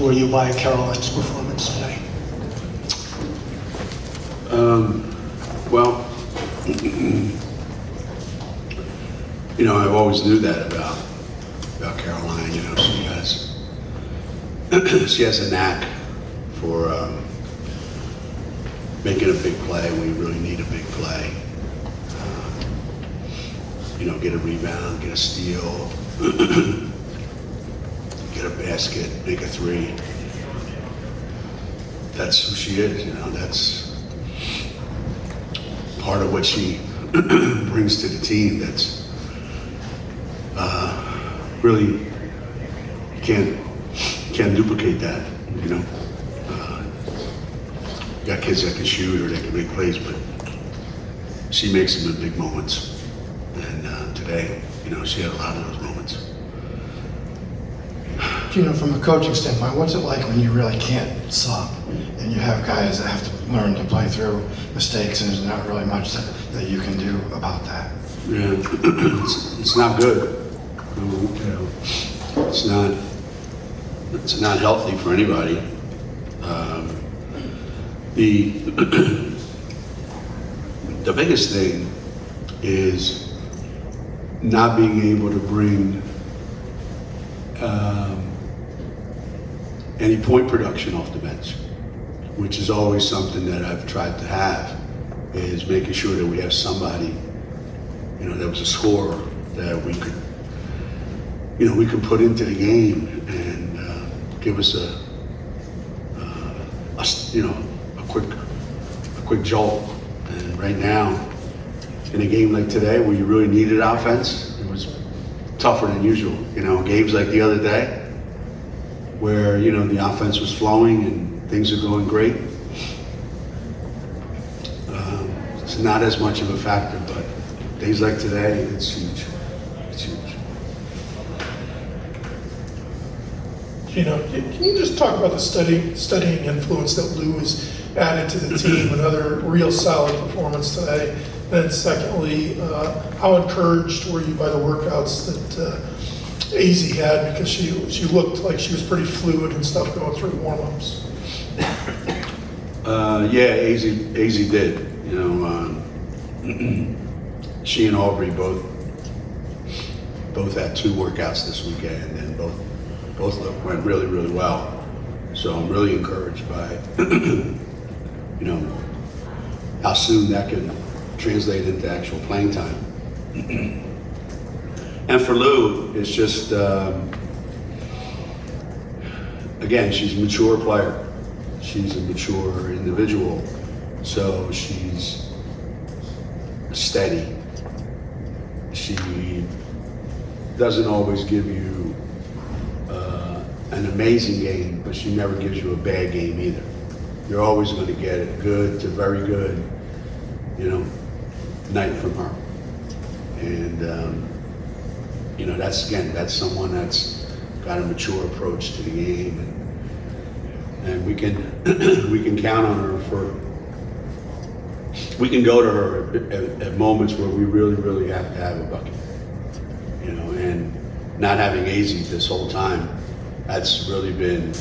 were you by Caroline's performance today? Well, you know, I always knew that about Caroline. You know, she has a knack for making a big play when you really need a big play. You know, get a rebound, get a steal, get a basket, make a three. That's who she is. You know, that's part of what she brings to the team. That's really, you can't duplicate that, you know. You got kids that can shoot or they can make plays, but she makes them in big moments. And today, you know, she had a lot of those moments. Geno, from a coaching standpoint, what's it like when you really can't sub and you have guys that have to learn to play through mistakes and there's not really much that you can do about that? Yeah, it's not good. You know, it's not healthy for anybody. The biggest thing is not being able to bring any point production off the bench, which is always something that I've tried to have, is making sure that we have somebody, you know, that was a scorer that we could, you know, we could put into the game and give us a quick jolt. And right now, in a game like today where you really needed offense, it was tougher than usual. You know, games like the other day where, you know, the offense was flowing and things are going great. It's not as much of a factor, but days like today, it's huge. It's huge. Geno, can you just talk about the studying influence that Lou has added to the team? Another real solid performance today. Then secondly, how encouraged were you by the workouts that AZ had, because she looked like she was pretty fluid and stuff going through warm-ups? Yeah, AZ did. You know, she and Aubrey both had 2 workouts this weekend, and both went really, really well. So I'm really encouraged by, you know, how soon that can translate into actual playing time. And for Lou, it's just, again, she's a mature player. She's a mature individual. So she's steady. She doesn't always give you an amazing game, but she never gives you a bad game either. You're always going to get a good to very good, you know, night from her. And, you know, that's someone that's got a mature approach to the game, and we can we can count on her we can go to her at moments where we really, really have to have a bucket, you know. And not having AZ this whole time, that's really been,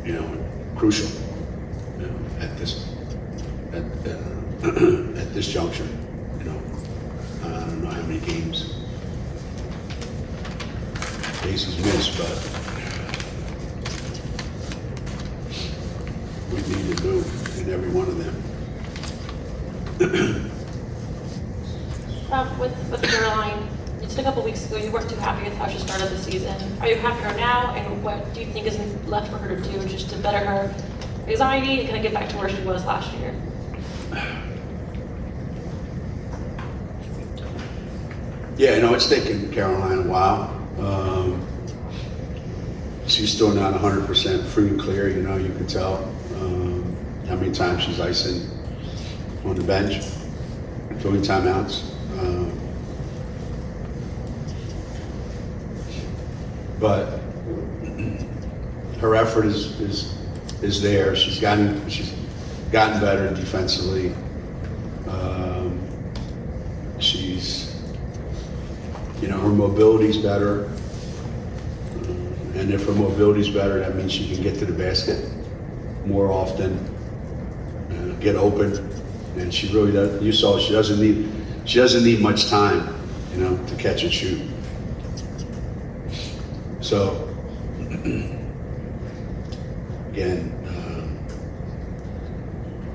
you know, crucial, you know, at this juncture. You know, I don't know how many games AZ's missed, but we need to move in every one of them. With Caroline, you said a couple weeks ago you weren't too happy with how she started the season. Are you happier now? And what do you think is left for her to do just to better her anxiety and kind of get back to where she was last year? Yeah, you know, it's taken Caroline a while. She's still not 100% free and clear, you know, you can tell how many times she's icing on the bench, throwing timeouts. But her effort is there. She's gotten better defensively. She's, you know, her mobility's better. And if her mobility is better, that means she can get to the basket more often, get open, and she really does. You saw she doesn't need much time, to catch and shoot. So again,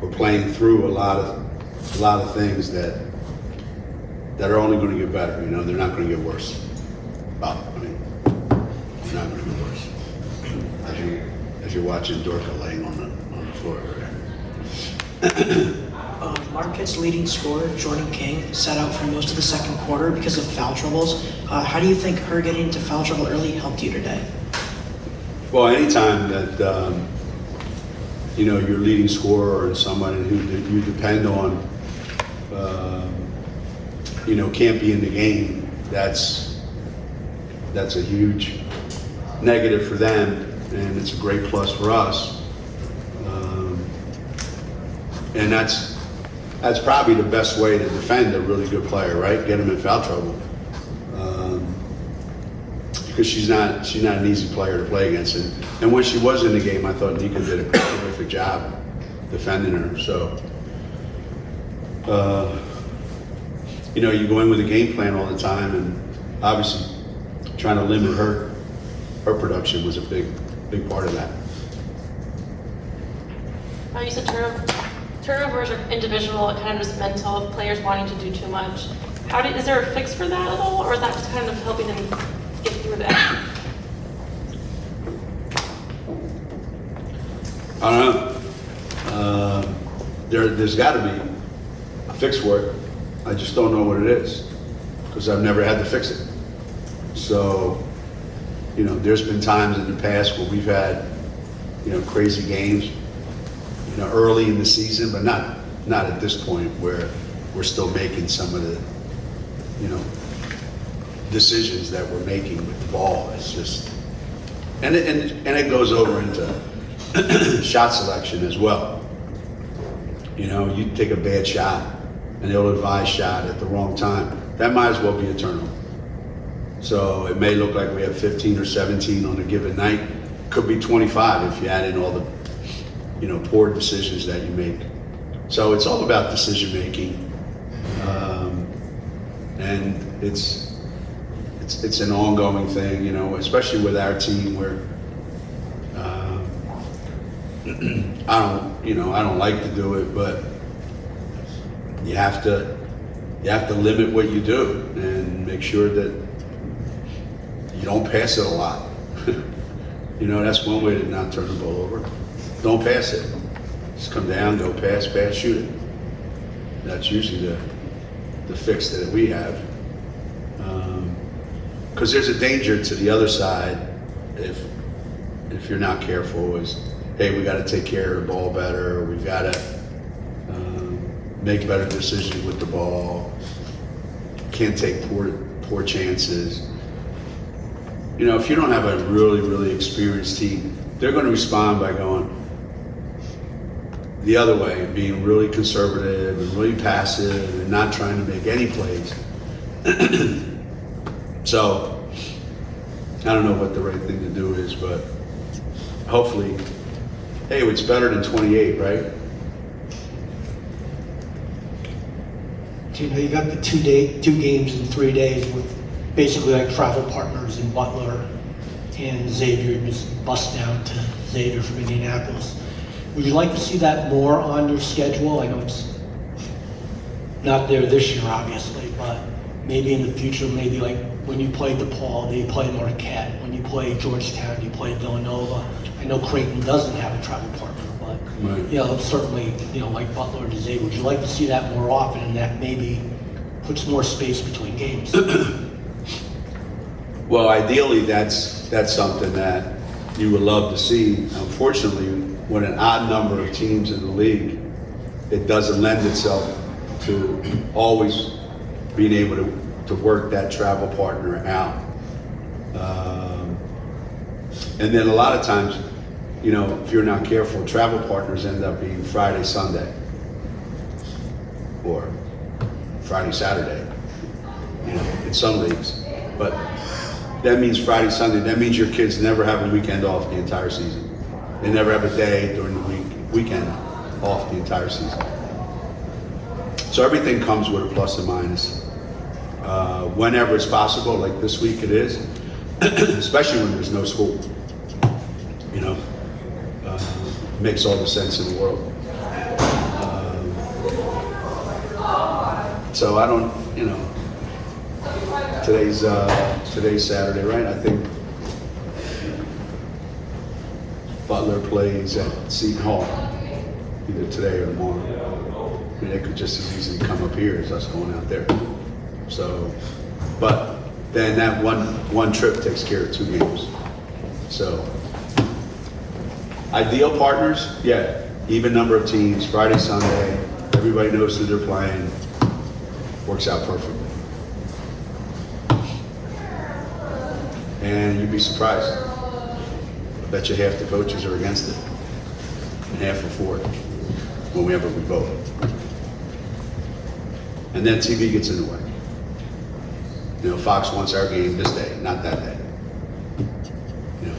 we're playing through a lot of things that are only going to get better. They're not going to get worse. Well, they're not going to get worse. As you're watching Dorka laying on the floor over there. Marquette's leading scorer, Jordan King, sat out for most of the second quarter because of foul troubles. How do you think her getting into foul trouble early helped you today? Well, anytime that your leading scorer or somebody who you depend on, can't be in the game, that's a huge negative for them, and it's a great plus for us. And that's probably the best way to defend a really good player, right? Get him in foul trouble. Because she's not an easy player to play against. And when she was in the game, I thought Nika did a terrific job defending her. So, you go in with a game plan all the time, and obviously trying to limit her production was a big part of that. You said turnovers are individual, kind of just mental, of players wanting to do too much. Is there a fix for that at all, or is that just kind of helping them get through that? I don't know. There's got to be a fix for it. I just don't know what it is, because I've never had to fix it. So, there's been times in the past where we've had, crazy games, early in the season, but not at this point where we're still making some of the, decisions that we're making with the ball. It's just, and it goes over into shot selection as well. You take a bad shot, an ill-advised shot at the wrong time, that might as well be a turnover. So it may look like we have 15 or 17 on a given night. Could be 25 if you add in all the poor decisions that you make. So it's all about decision making, and it's an ongoing thing, especially with our team where I don't like to do it, but you have to limit what you do and make sure that you don't pass it a lot. That's one way to not turn the ball over. Don't pass it. Just come down, go pass, shoot it. That's usually the fix that we have. Because there's a danger to the other side if you're not careful. Is, hey, we got to take care of the ball better. We've got to make better decisions with the ball. Can't take poor chances. If you don't have a really, really experienced team, they're going to respond by going the other way, being really conservative and really passive and not trying to make any plays. So, I don't know what the right thing to do is, but hopefully, hey, it's better than 28, right? You got the 2 games in 3 days with basically like travel partners in Butler and Xavier, just bust down to Xavier from Indianapolis. Would you like to see that more on your schedule? I know it's not there this year, obviously, but maybe in the future, maybe like when you played DePaul, you play Marquette. When you play Georgetown, you play Villanova. I know Creighton doesn't have a travel partner, but Right. certainly, like Butler and Xavier. Would you like to see that more often, and that maybe puts more space between games? Well, ideally, that's something that you would love to see. Unfortunately, with an odd number of teams in the league, it doesn't lend itself to always being able to work that travel partner out. And then a lot of times, if you're not careful, travel partners end up being Friday, Sunday, or Friday, Saturday, in some leagues. But that means Friday, Sunday. That means your kids never have a weekend off the entire season. They never have a day during the weekend off the entire season. So everything comes with a plus and minus. Whenever it's possible, like this week it is, especially when there's no school. You know, makes all the sense in the world. So I don't, you know, today's Saturday, right? I think Butler plays at Seton Hall either today or tomorrow. I mean, they could just as easily come up here as us going out there. So, but then that one trip takes care of 2 games. So, ideal partners, yeah, even number of teams, Friday, Sunday, everybody knows who they're playing, works out perfectly. And you'd be surprised. I bet you half the coaches are against it, and half are for it, whenever we vote. And then TV gets in the way. You know, Fox wants our game this day, not that day. You know,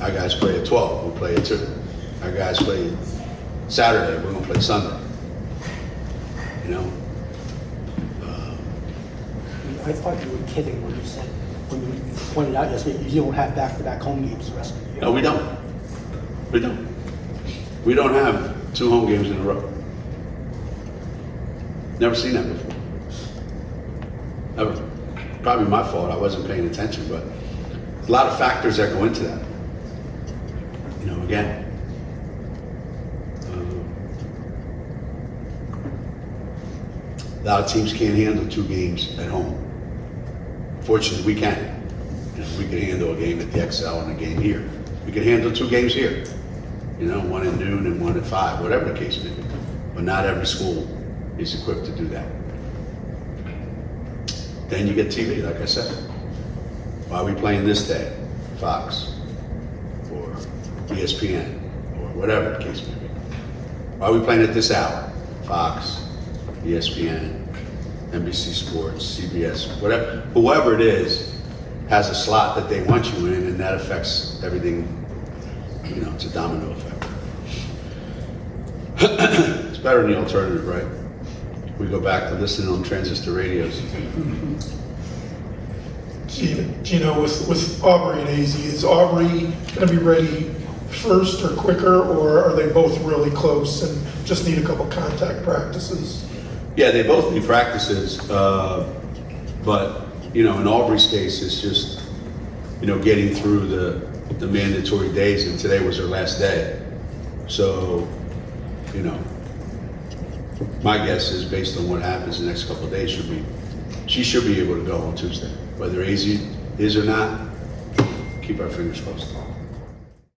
our guys play at 12, we'll play at 2. Our guys play Saturday, we're gonna play Sunday. You know? I thought you were kidding when you said, when you pointed out yesterday, you don't have back-to-back home games the rest of the year. No, we don't. We don't. We don't have 2 home games in a row. Never seen that before. Ever. Probably my fault, I wasn't paying attention, but there's a lot of factors that go into that. You know, again, a lot of teams can't handle 2 games at home. Fortunately, we can. You know, we can handle a game at the XL and a game here. We can handle 2 games here. You know, one at noon and one at 5, whatever the case may be. But not every school is equipped to do that. Then you get TV, like I said. Why are we playing this day? Fox, or ESPN, or whatever the case may be. Why are we playing at this hour? Fox, ESPN, NBC Sports, CBS, whatever. Whoever it is has a slot that they want you in, and that affects everything. You know, it's a domino effect. It's better than the alternative, right? We go back to listening on transistor radios. Geno, with Aubrey and AZ, is Aubrey going to be ready first or quicker, or are they both really close and just need a couple contact practices? Yeah, they both need practices, but you know, in Aubrey's case, it's just, you know, getting through the mandatory days, and today was her last day. So, you know, my guess is, based on what happens the next couple of days, she should be able to go on Tuesday. Whether AZ is or not, keep our fingers crossed.